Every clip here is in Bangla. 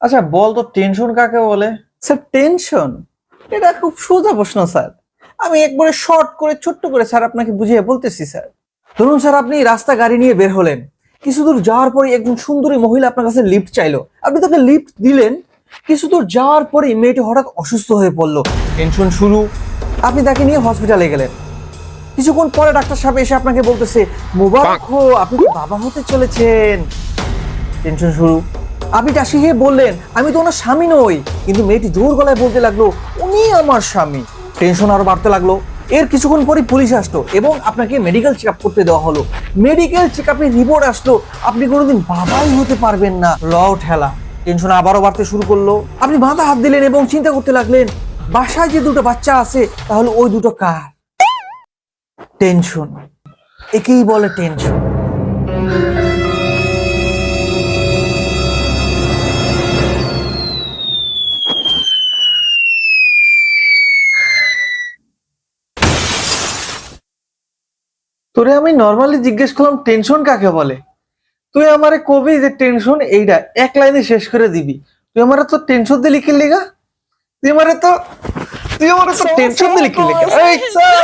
আচ্ছা বল তো টেনশন কাকে বলে? স্যার টেনশন, এটা খুব সোজা প্রশ্ন স্যার। আমি একবারে শর্ট করে ছোট্ট করে স্যার আপনাকে বুঝিয়ে বলতেছি স্যার। ধরুন স্যার, আপনি রাস্তা গাড়ি নিয়ে বের হলেন, কিছু দূর যাওয়ার পরে একজন সুন্দরী মহিলা আপনার কাছে লিফট চাইলো, আপনি তাকে লিফট দিলেন। কিছু দূর যাওয়ার পরে মেয়েটি হঠাৎ অসুস্থ হয়ে পড়লো, টেনশন শুরু। আপনি তাকে নিয়ে হসপিটালে গেলেন। কিছুক্ষণ পরে ডাক্তার সাহেব এসে আপনাকে বলতেছে, মোবারক হো, আপনি তো বাবা হতে চলেছেন। টেনশন শুরু। আপনি টাসি খেয়ে বললেন, আমি তো ওনার স্বামী নই, কিন্তু মেয়েটি জোর গলায় বলতে লাগলো, উনি আমার স্বামী। টেনশন আরো বাড়তে লাগলো। এর কিছুক্ষণ পরে পুলিশ আসলো এবং আপনাকে মেডিকেল চেক আপ করতে দেওয়া হলো। মেডিকেল চেক আপের রিপোর্ট আসলো, আপনি কোনোদিন বাবাই হতে পারবেন না। লও ঠেলা। টেনশন আবারও বাড়তে শুরু করলো। আপনি মাথা হাত দিলেন এবং চিন্তা করতে লাগলেন, বাসায় যে দুটো বাচ্চা আছে তাহলে ওই দুটো কার? টেনশন, একেই বলে টেনশন। তোরে আমি নর্মালি জিজ্ঞেস করলাম টেনশন কাকে বলে, তুই আমারে কবি যে টেনশন এইটা এক লাইনে শেষ করে দিবি। তুই আমারে তো টেনশন দিলি কি লিগা? তুই আমারে তো টেনশন দিলি কি লিগা?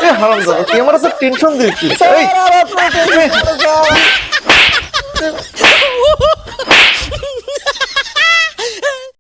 এই হারামজাদা, তুই আমারে তো টেনশন দিলি কি? এই